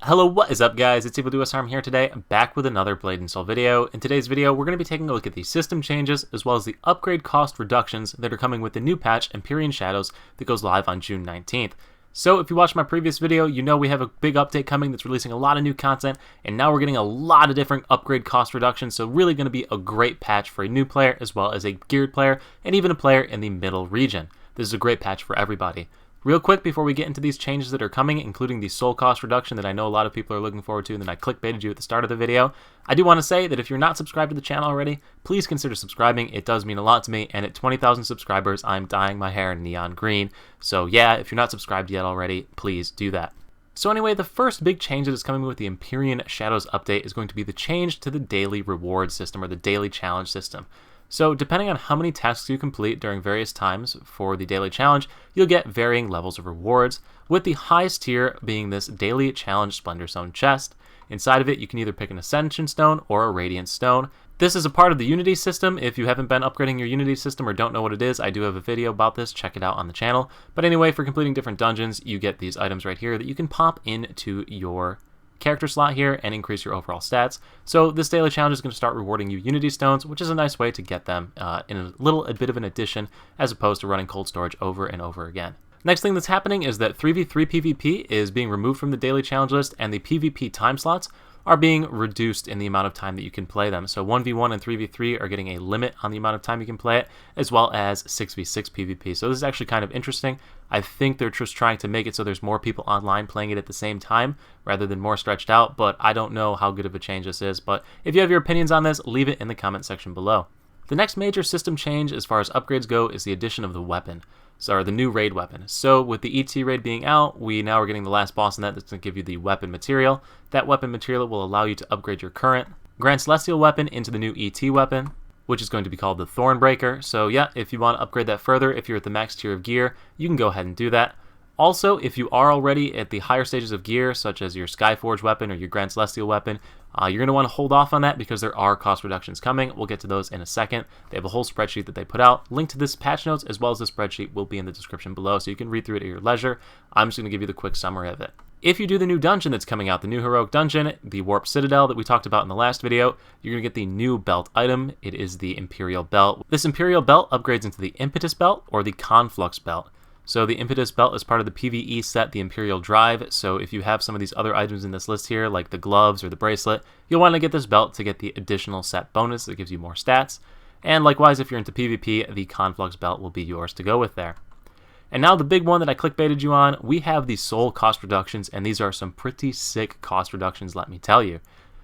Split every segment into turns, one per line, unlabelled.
Hello, what is up guys? It's EvilDuosArm here today, back with another Blade and Soul video. In today's video, we're going to be taking a look at the system changes, as well as the upgrade cost reductions that are coming with the new patch, Imperial Shadows, that goes live on June 19th. So if you watched my previous video, you know we have a big update coming that's releasing a lot of new content, and now we're getting a lot of different upgrade cost reductions, so really going to be a great patch for a new player, as well as a geared player, and even a player in the middle region. This is a great patch for everybody. Real quick before we get into these changes that are coming, including the soul cost reduction that I know a lot of people are looking forward to and that I clickbaited you at the start of the video, I do want to say that if you're not subscribed to the channel already, please consider subscribing. It does mean a lot to me, and at 20,000 subscribers, I'm dyeing my hair neon green. So yeah, if you're not subscribed yet already, please do that. So anyway, the first big change that is coming with the Imperial Shadows update is going to be the change to the daily reward system, or the daily challenge system. So depending on how many tasks you complete during various times for the daily challenge, you'll get varying levels of rewards, with the highest tier being this daily challenge Splendor Stone chest. Inside of it, you can either pick an Ascension Stone or a Radiant Stone. This is a part of the Unity system. If you haven't been upgrading your Unity system or don't know what it is, I do have a video about this. Check it out on the channel. But anyway, for completing different dungeons, you get these items right here that you can pop into your character slot here and increase your overall stats. So this daily challenge is going to start rewarding you Unity Stones, which is a nice way to get them in a bit of an addition, as opposed to running cold storage over and over again. Next thing that's happening is that 3v3 PvP is being removed from the daily challenge list, and the PvP time slots are being reduced in the amount of time that you can play them. So 1v1 and 3v3 are getting a limit on the amount of time you can play it, as well as 6v6 PvP. So this is actually kind of interesting. I think they're just trying to make it so there's more people online playing it at the same time, rather than more stretched out, but I don't know how good of a change this is. But if you have your opinions on this, leave it in the comment section below. The next major system change as far as upgrades go is the addition of the weapon. So, the new raid weapon. So with the ET raid being out, we now are getting the last boss in that's going to give you the weapon material. That weapon material will allow you to upgrade your current Grand Celestial weapon into the new ET weapon, which is going to be called the Thornbreaker. So yeah, if you want to upgrade that further, if you're at the max tier of gear, you can go ahead and do that. Also, if you are already at the higher stages of gear, such as your Skyforge weapon or your Grand Celestial weapon, you're going to want to hold off on that because there are cost reductions coming. We'll get to those in a second. They have a whole spreadsheet that they put out. Link to this patch notes as well as the spreadsheet will be in the description below, so you can read through it at your leisure. I'm just going to give you the quick summary of it. If you do the new dungeon that's coming out, the new Heroic Dungeon, the Warp Citadel that we talked about in the last video, you're going to get the new belt item. It is the Imperial Belt. This Imperial Belt upgrades into the Impetus Belt or the Conflux Belt. So the Impetus Belt is part of the PvE set, the Imperial Drive, so if you have some of these other items in this list here, like the gloves or the bracelet, you'll want to get this belt to get the additional set bonus that gives you more stats. And likewise, if you're into PvP, the Conflux Belt will be yours to go with there. And now the big one that I clickbaited you on, we have the soul cost reductions, and these are some pretty sick cost reductions, let me tell you.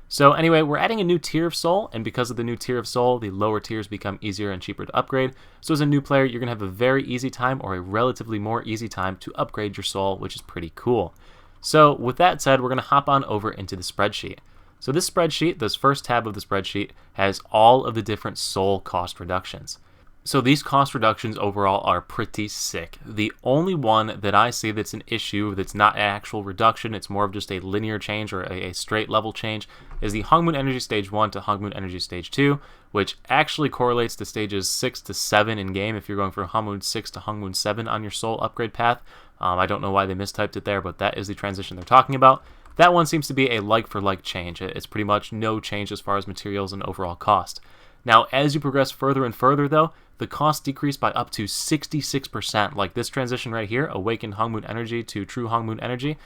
So anyway, we're adding a new tier of soul, and because of the new tier of soul, the lower tiers become easier and cheaper to upgrade. So as a new player, you're going to have a very easy time, or a relatively more easy time, to upgrade your soul, which is pretty cool. So with that said, we're going to hop on over into the spreadsheet. So this spreadsheet, this first tab of the spreadsheet, has all of the different soul cost reductions. So these cost reductions overall are pretty sick. The only one that I see that's an issue, that's not an actual reduction, it's more of just a linear change or a straight level change, is the Hung Moon Energy Stage 1 to Hung Moon Energy Stage 2, which actually correlates to stages 6 to 7 in game if you're going from Hung Moon 6 to Hung Moon 7 on your soul upgrade path. I don't know why they mistyped it there, but that is the transition they're talking about. That one seems to be a like-for-like change. It's pretty much no change as far as materials and overall cost. Now, as you progress further and further, though, the cost decreased by up to 66%. Like this transition right here, Awakened Hung Moon Energy to True Hung Moon Energy,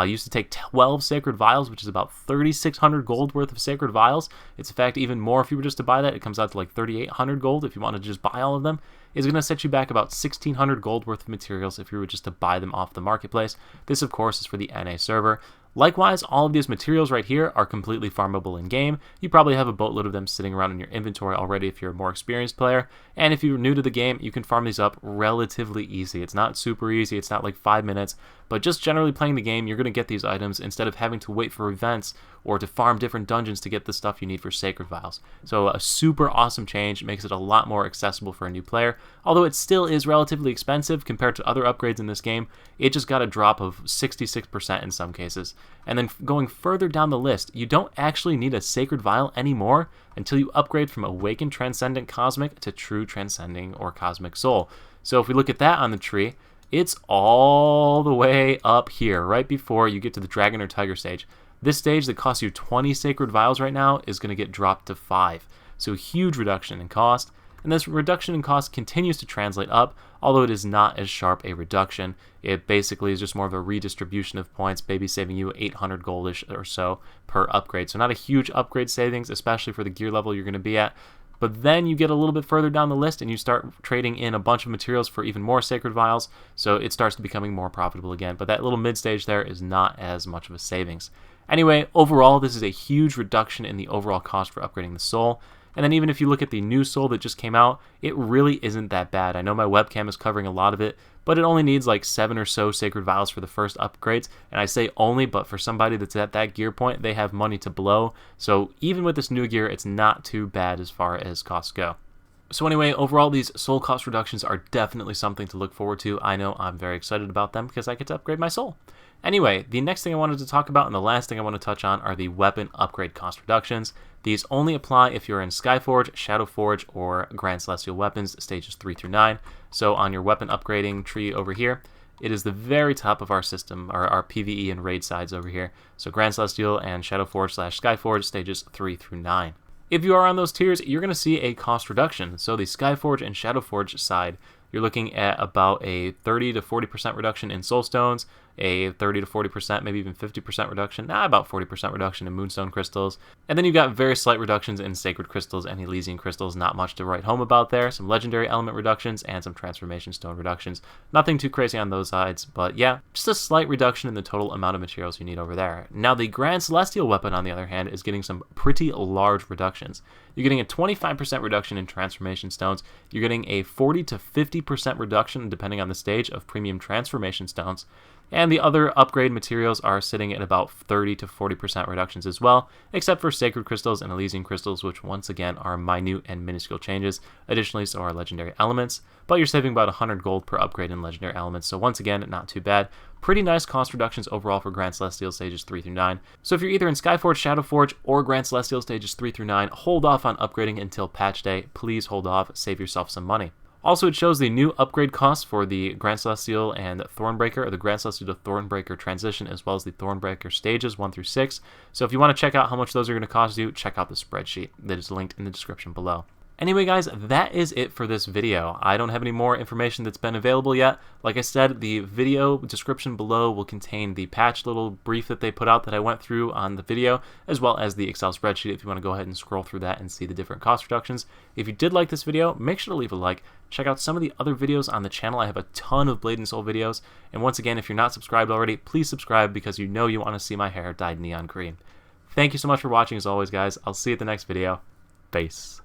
used to take 12 Sacred Vials, which is about 3,600 gold worth of Sacred Vials. It's in fact even more if you were just to buy that. It comes out to like 3,800 gold if you want to just buy all of them. It's going to set you back about 1,600 gold worth of materials if you were just to buy them off the marketplace. This, of course, is for the NA server. Likewise, all of these materials right here are completely farmable in-game. You probably have a boatload of them sitting around in your inventory already if you're a more experienced player. And if you're new to the game, you can farm these up relatively easy. It's not super easy, it's not like 5 minutes, but just generally playing the game, you're going to get these items instead of having to wait for events or to farm different dungeons to get the stuff you need for Sacred Vials. So a super awesome change, makes it a lot more accessible for a new player. Although it still is relatively expensive compared to other upgrades in this game, it just got a drop of 66% in some cases. And then going further down the list, you don't actually need a Sacred Vial anymore until you upgrade from Awakened Transcendent Cosmic to True Transcending or Cosmic Soul. So if we look at that on the tree, it's all the way up here, right before you get to the Dragon or Tiger stage. This stage that costs you 20 Sacred Vials right now is going to get dropped to 5. So a huge reduction in cost. And this reduction in cost continues to translate up, although it is not as sharp a reduction. It basically is just more of a redistribution of points, maybe saving you 800 goldish or so per upgrade. So not a huge upgrade savings, especially for the gear level you're going to be at. But then you get a little bit further down the list and you start trading in a bunch of materials for even more Sacred Vials, so it starts to becoming more profitable again. But that little mid stage there is not as much of a savings. Anyway, overall, this is a huge reduction in the overall cost for upgrading the soul. And then even if you look at the new soul that just came out, it really isn't that bad. I know my webcam is covering a lot of it, but it only needs like 7 or so Sacred Vials for the first upgrades. And I say only, but for somebody that's at that gear point, they have money to blow. So even with this new gear, it's not too bad as far as costs go. So anyway, overall, these soul cost reductions are definitely something to look forward to. I know I'm very excited about them because I get to upgrade my soul. Anyway, the next thing I wanted to talk about and the last thing I want to touch on are the weapon upgrade cost reductions. These only apply if you're in Skyforge, Shadowforge, or Grand Celestial Weapons stages 3 through 9. So on your weapon upgrading tree over here, it is the very top of our system, our PvE and raid sides over here. So Grand Celestial and Shadowforge / Skyforge stages 3 through 9. If you are on those tiers, you're going to see a cost reduction. So the Skyforge and Shadowforge side, you're looking at about a 30 to 40% reduction in soul stones, a 30 to 40%, maybe even 50% reduction, about 40% reduction in moonstone crystals. And then you've got very slight reductions in sacred crystals and Elysian crystals, not much to write home about there. Some legendary element reductions and some transformation stone reductions. Nothing too crazy on those sides, but yeah, just a slight reduction in the total amount of materials you need over there. Now the Grand Celestial weapon, on the other hand, is getting some pretty large reductions. You're getting a 25% reduction in transformation stones. You're getting a 40 to 50% reduction, depending on the stage, of premium transformation stones. And the other upgrade materials are sitting at about 30 to 40% reductions as well, except for sacred crystals and Elysian crystals, which once again are minute and minuscule changes. Additionally, so are legendary elements, but you're saving about 100 gold per upgrade in legendary elements, so once again, not too bad. Pretty nice cost reductions overall for Grand Celestial stages 3 through 9. So if you're either in Skyforge, Shadowforge, or Grand Celestial stages 3 through 9, hold off on upgrading until patch day. Please hold off, save yourself some money. Also, it shows the new upgrade costs for the Grand Celestial and Thornbreaker, or the Grand Celestial to Thornbreaker transition, as well as the Thornbreaker stages 1 through 6. So if you want to check out how much those are going to cost you, check out the spreadsheet that is linked in the description below. Anyway, guys, that is it for this video. I don't have any more information that's been available yet. Like I said, the video description below will contain the patch little brief that they put out that I went through on the video, as well as the Excel spreadsheet if you want to go ahead and scroll through that and see the different cost reductions. If you did like this video, make sure to leave a like. Check out some of the other videos on the channel. I have a ton of Blade and Soul videos. And once again, if you're not subscribed already, please subscribe because you know you want to see my hair dyed neon green. Thank you so much for watching as always, guys. I'll see you at the next video. Peace.